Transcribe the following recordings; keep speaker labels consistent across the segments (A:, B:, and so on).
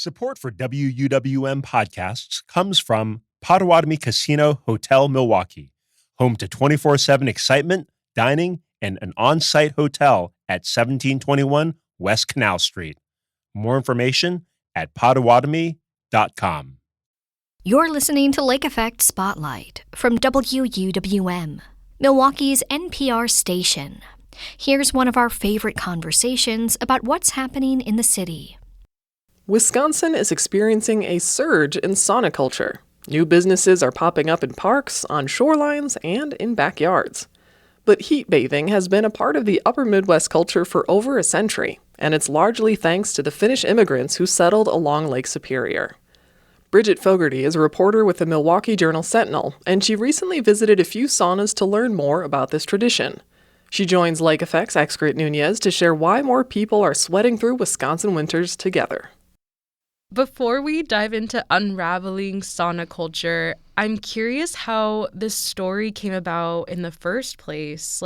A: Support for WUWM podcasts comes from Potawatomi Casino Hotel Milwaukee, home to 24/7 excitement, dining, and an on-site hotel at 1721 West Canal Street. More information at potawatomi.com.
B: You're listening to Lake Effect Spotlight from WUWM, Milwaukee's NPR station. Here's one of our favorite conversations about what's happening in the city.
C: Wisconsin is experiencing a surge in sauna culture. New businesses are popping up in parks, on shorelines, and in backyards. But heat bathing has been a part of the upper Midwest culture for over a century, and it's largely thanks to the Finnish immigrants who settled along Lake Superior. Bridget Fogarty is a reporter with the Milwaukee Journal Sentinel, and she recently visited a few saunas to learn more about this tradition. She joins Lake Effect's Xcaret Nuñez to share why more people are sweating through Wisconsin winters together.
D: Before we dive into unraveling sauna culture, I'm curious how this story came about in the first place.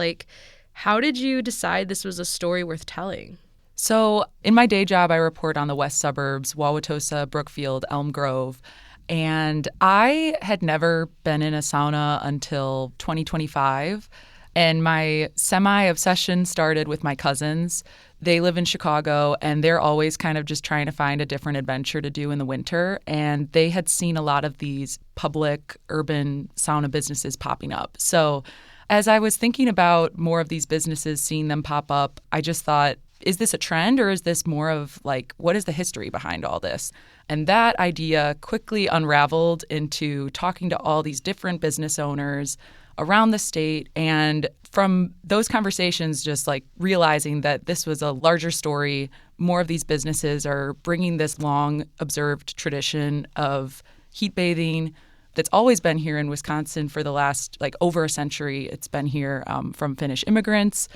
D: How did you decide this was a story worth telling?
E: So in my day job, I report on the west suburbs, Wauwatosa, Brookfield, Elm Grove. And I had never been in a sauna until 2025. And my semi-obsession started with my cousins. They live in Chicago, and they're always kind of just trying to find a different adventure to do in the winter. And they had seen a lot of these public urban sauna businesses popping up. So as I was thinking about more of these businesses, seeing them pop up, I just thought, is this a trend, or is this more of what is the history behind all this? And that idea quickly unraveled into talking to all these different business owners around the state, and from those conversations, just realizing that this was a larger story. More of these businesses are bringing this long observed tradition of heat bathing that's always been here in Wisconsin for the last over a century. It's been here from Finnish immigrants.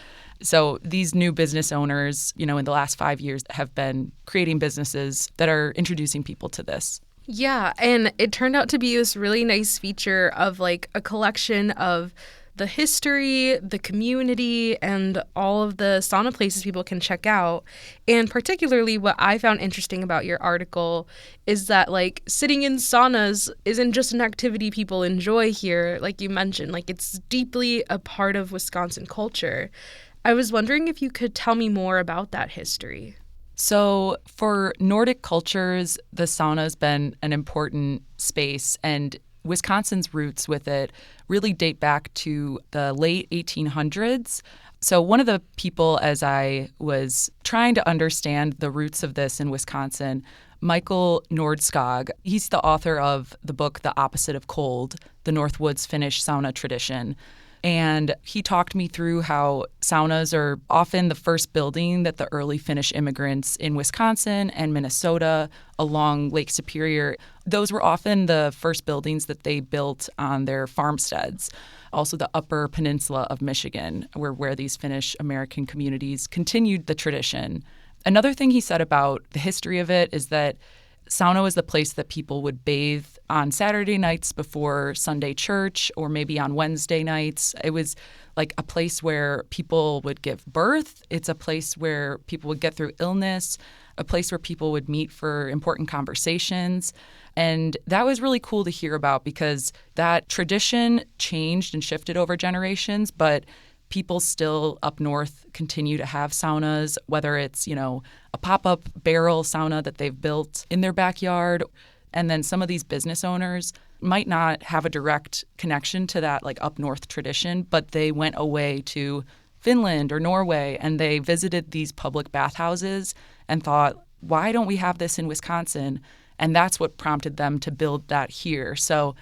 E: So these new business owners, in the last 5 years have been creating businesses that are introducing people to this.
D: Yeah, and it turned out to be this really nice feature of a collection of the history, the community, and all of the sauna places people can check out. And particularly what I found interesting about your article is that sitting in saunas isn't just an activity people enjoy here, like you mentioned. It's deeply a part of Wisconsin culture. I was wondering if you could tell me more about that history.
E: So for Nordic cultures, the sauna has been an important space, and Wisconsin's roots with it really date back to the late 1800s. So one of the people, as I was trying to understand the roots of this in Wisconsin, Michael Nordskog, he's the author of the book The Opposite of Cold, The Northwoods Finnish Sauna Tradition. And he talked me through how saunas are often the first building that the early Finnish immigrants in Wisconsin and Minnesota along Lake Superior, those were often the first buildings that they built on their farmsteads. Also the upper peninsula of Michigan, where these Finnish American communities continued the tradition. Another thing he said about the history of it is that sauna was the place that people would bathe on Saturday nights before Sunday church, or maybe on Wednesday nights. It was a place where people would give birth. It's a place where people would get through illness, a place where people would meet for important conversations. And that was really cool to hear about because that tradition changed and shifted over generations, but people still up north continue to have saunas, whether it's, a pop-up barrel sauna that they've built in their backyard. And then some of these business owners might not have a direct connection to that up north tradition, but they went away to Finland or Norway and they visited these public bathhouses and thought, why don't we have this in Wisconsin? And that's what prompted them to build that here. So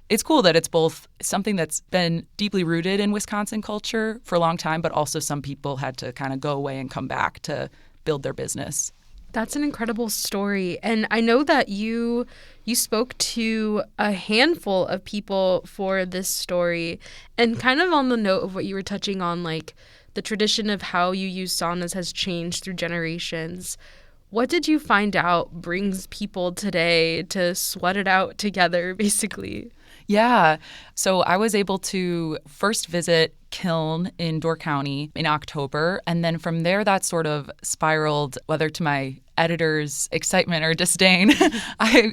E: it's cool that it's both something that's been deeply rooted in Wisconsin culture for a long time, but also some people had to kind of go away and come back to build their business.
D: That's an incredible story. And I know that you spoke to a handful of people for this story. And kind of on the note of what you were touching on, the tradition of how you use saunas has changed through generations. What did you find out brings people today to sweat it out together, basically?
E: Yeah. So I was able to first visit Kiln in Door County in October. And then from there, that sort of spiraled whether to my editor's excitement or disdain,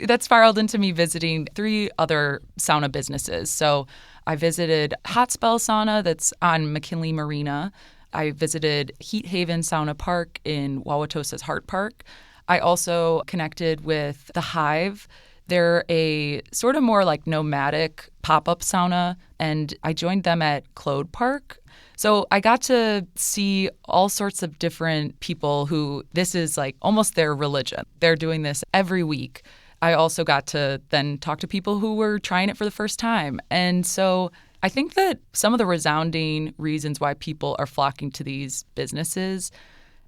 E: that spiraled into me visiting 3 other sauna businesses. So I visited Hot Spell Sauna that's on McKinley Marina. I visited Heat Haven Sauna Park in Wauwatosa's Hart Park. I also connected with The Hive. They're a sort of more like nomadic pop-up sauna, and I joined them at Clode Park. So I got to see all sorts of different people who this is like almost their religion. They're doing this every week. I also got to then talk to people who were trying it for the first time. And so I think that some of the resounding reasons why people are flocking to these businesses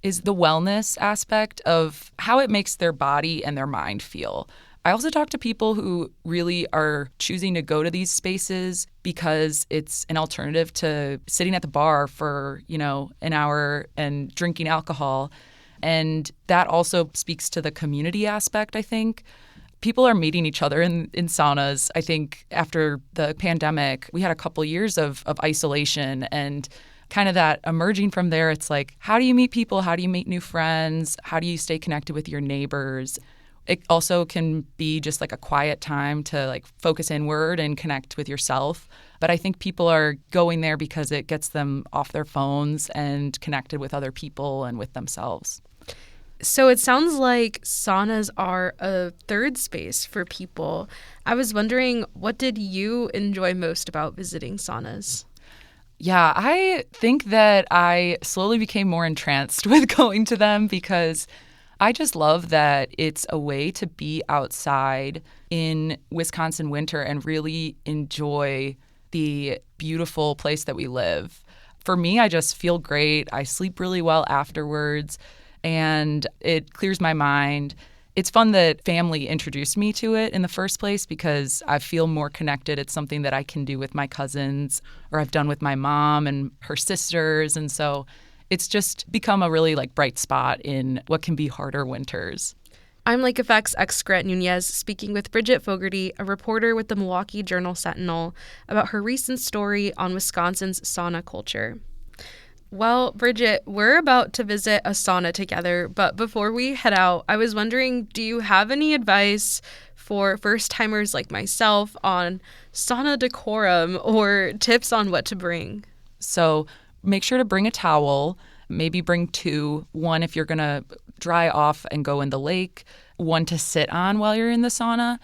E: is the wellness aspect of how it makes their body and their mind feel. I also talk to people who really are choosing to go to these spaces because it's an alternative to sitting at the bar for, an hour and drinking alcohol. And that also speaks to the community aspect, I think. People are meeting each other in saunas. I think after the pandemic, we had a couple years of isolation and kind of that emerging from there. It's like, how do you meet people? How do you meet new friends? How do you stay connected with your neighbors? It also can be just like a quiet time to like focus inward and connect with yourself. But I think people are going there because it gets them off their phones and connected with other people and with themselves.
D: So it sounds like saunas are a third space for people. I was wondering, what did you enjoy most about visiting saunas?
E: Yeah, I think that I slowly became more entranced with going to them because I just love that it's a way to be outside in Wisconsin winter and really enjoy the beautiful place that we live. For me, I just feel great. I sleep really well afterwards, and it clears my mind. It's fun that family introduced me to it in the first place because I feel more connected. It's something that I can do with my cousins or I've done with my mom and her sisters. And so it's just become a really bright spot in what can be harder winters.
D: I'm Lake Effect's Xcaret Nuñez speaking with Bridget Fogarty, a reporter with the Milwaukee Journal Sentinel, about her recent story on Wisconsin's sauna culture. Well, Bridget, we're about to visit a sauna together, but before we head out, I was wondering, do you have any advice for first-timers like myself on sauna decorum or tips on what to bring?
E: So make sure to bring a towel, maybe bring 2, one if you're going to dry off and go in the lake, one to sit on while you're in the sauna.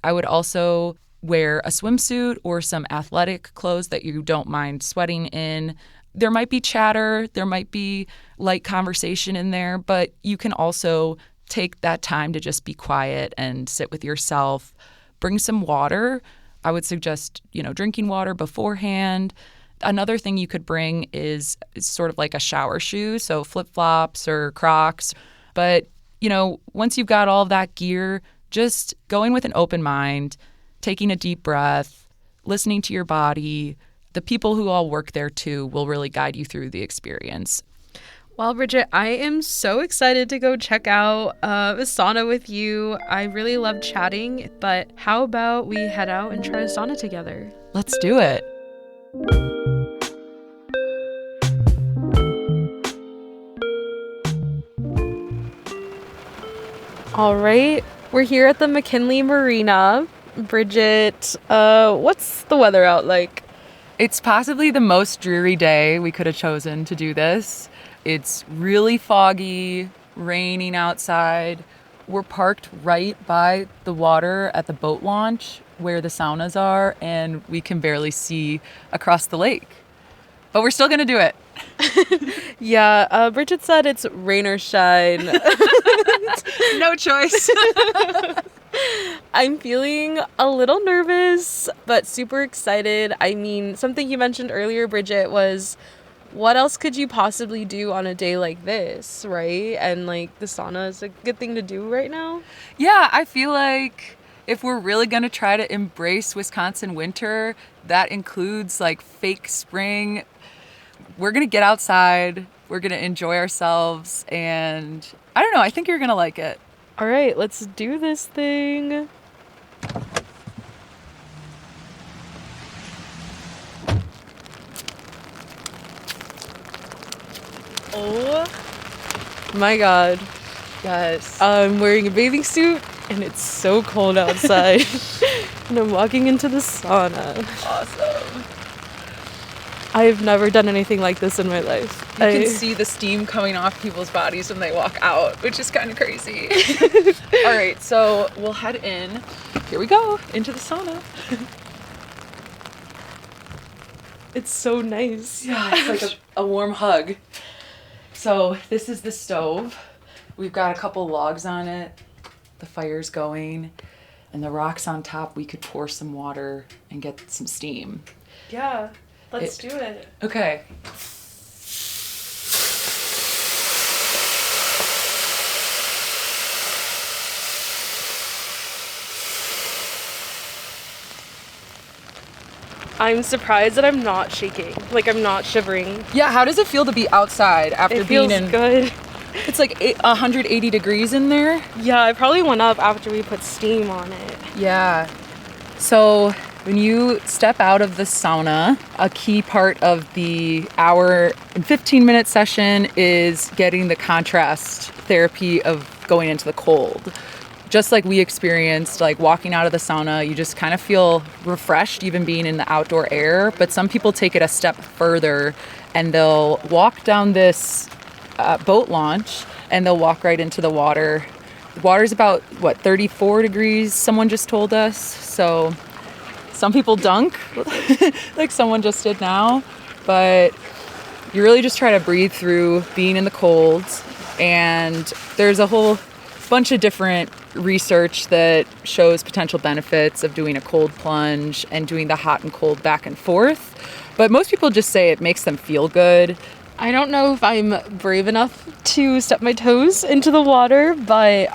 E: I would also wear a swimsuit or some athletic clothes that you don't mind sweating in. There might be chatter, there might be light conversation in there, but you can also take that time to just be quiet and sit with yourself. Bring some water. I would suggest, drinking water beforehand. Another thing you could bring is sort of like a shower shoe, so flip-flops or Crocs. But, once you've got all of that gear, just going with an open mind, taking a deep breath, listening to your body. The people who all work there, too, will really guide you through the experience.
D: Well, Bridget, I am so excited to go check out a sauna with you. I really love chatting, but how about we head out and try a sauna together?
E: Let's do it.
D: All right, we're here at the McKinley Marina. Bridget, what's the weather out like?
E: It's possibly the most dreary day we could have chosen to do this. It's really foggy, raining outside. We're parked right by the water at the boat launch where the saunas are, and we can barely see across the lake. But we're still going to do it.
D: Yeah, Bridget said it's rain or shine.
E: No choice.
D: I'm feeling a little nervous, but super excited. I mean, something you mentioned earlier, Bridget, was what else could you possibly do on a day like this, right? And the sauna is a good thing to do right now.
E: Yeah, I feel like if we're really going to try to embrace Wisconsin winter, that includes fake spring. We're going to get outside, we're going to enjoy ourselves, and I don't know, I think you're going to like it.
D: All right, let's do this thing. Oh my God. Yes. I'm wearing a bathing suit, and it's so cold outside. And I'm walking into the sauna.
E: Awesome.
D: I've never done anything like this in my life.
E: You can see the steam coming off people's bodies when they walk out, which is kind of crazy. All right, so we'll head in. Here we go, into the sauna.
D: It's so nice.
E: Yeah, it's like a warm hug. So this is the stove. We've got a couple logs on it. The fire's going. And the rocks on top, we could pour some water and get some steam.
D: Yeah, let's do it.
E: Okay.
D: I'm surprised that I'm not shaking. Like, I'm not shivering.
E: Yeah, how does it feel to be outside after being in...
D: It feels good.
E: It's like 180 degrees in there.
D: Yeah, I probably went up after we put steam on it.
E: Yeah. So when you step out of the sauna, a key part of the hour and 15-minute session is getting the contrast therapy of going into the cold. Just like we experienced, like walking out of the sauna, you just kind of feel refreshed even being in the outdoor air. But some people take it a step further and they'll walk down this boat launch and they'll walk right into the water. The water's about, 34 degrees, someone just told us. So some people dunk, like someone just did now. But you really just try to breathe through being in the cold. And there's a whole bunch of different research that shows potential benefits of doing a cold plunge and doing the hot and cold back and forth. But most people just say it makes them feel good.
D: I don't know if I'm brave enough to step my toes into the water, but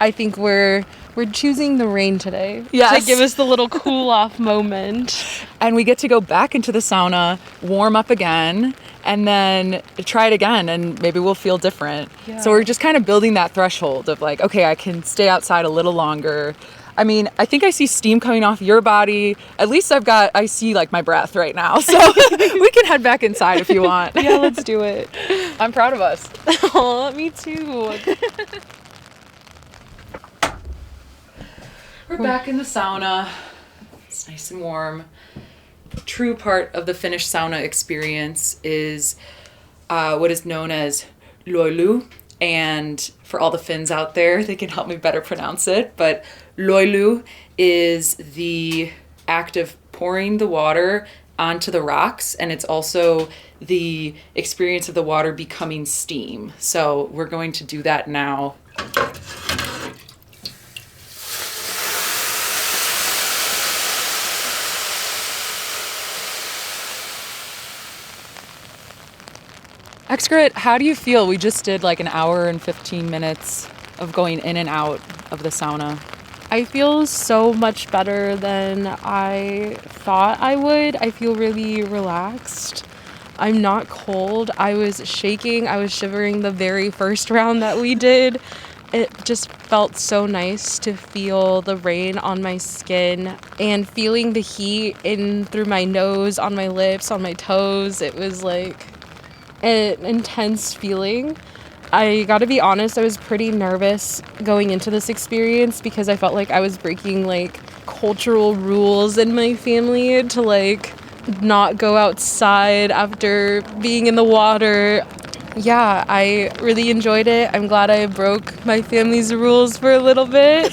D: I think we're choosing the rain today.
E: Yes.
D: To give us the little cool off moment.
E: And we get to go back into the sauna, warm up again, and then try it again, and maybe we'll feel different.
D: Yeah.
E: So we're just kind of building that threshold of like, okay, I can stay outside a little longer. I mean, I think I see steam coming off your body. At least I see like my breath right now. So we can head back inside if you want.
D: Yeah, let's do it.
E: I'm proud of us.
D: Oh, me too.
E: We're back in the sauna. It's nice and warm. The true part of the Finnish sauna experience is what is known as loilu. And for all the Finns out there, they can help me better pronounce it. But loilu is the act of pouring the water onto the rocks. And it's also the experience of the water becoming steam. So we're going to do that now. Xcaret, how do you feel? We just did like an hour and 15 minutes of going in and out of the sauna.
D: I feel so much better than I thought I would. I feel really relaxed. I'm not cold. I was shaking. I was shivering the very first round that we did. It just felt so nice to feel the rain on my skin and feeling the heat in through my nose, on my lips, on my toes. It was like an intense feeling. I gotta be honest, I was pretty nervous going into this experience because I felt like I was breaking like cultural rules in my family to like not go outside after being in the water. Yeah, I really enjoyed it. I'm glad I broke my family's rules for a little bit.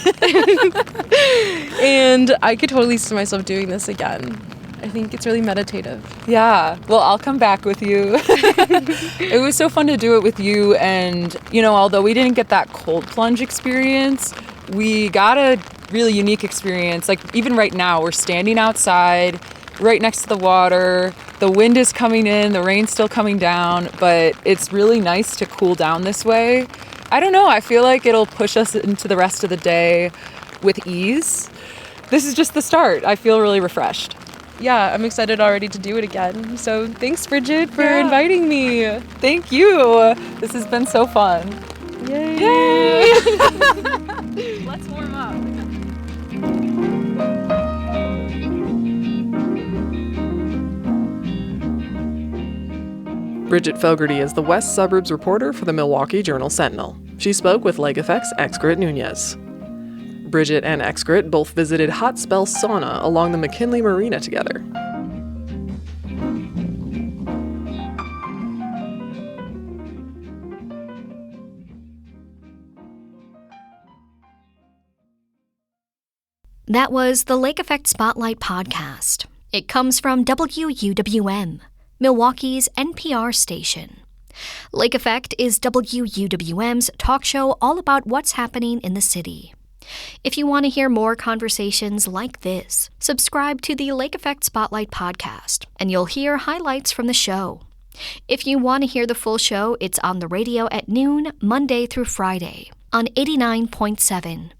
D: And I could totally see myself doing this again. I think it's really meditative.
E: Yeah, well, I'll come back with you. It was so fun to do it with you. And, you know, although we didn't get that cold plunge experience, we got a really unique experience. Like, even right now, we're standing outside, right next to the water. The wind is coming in, the rain's still coming down, but it's really nice to cool down this way. I don't know, I feel like it'll push us into the rest of the day with ease. This is just the start. I feel really refreshed.
D: Yeah, I'm excited already to do it again. So thanks, Bridget, for inviting me.
E: Thank you. This has been so fun.
D: Yay!
E: Yay! Let's warm up.
C: Bridget Fogarty is the West Suburbs reporter for the Milwaukee Journal Sentinel. She spoke with Lake Effect's Xcaret Nuñez. Bridget and Xcaret both visited Hot Spell Sauna along the McKinley Marina together.
B: That was the Lake Effect Spotlight podcast. It comes from WUWM, Milwaukee's NPR station. Lake Effect is WUWM's talk show all about what's happening in the city. If you want to hear more conversations like this, subscribe to the Lake Effect Spotlight podcast, and you'll hear highlights from the show. If you want to hear the full show, it's on the radio at noon, Monday through Friday, on 89.7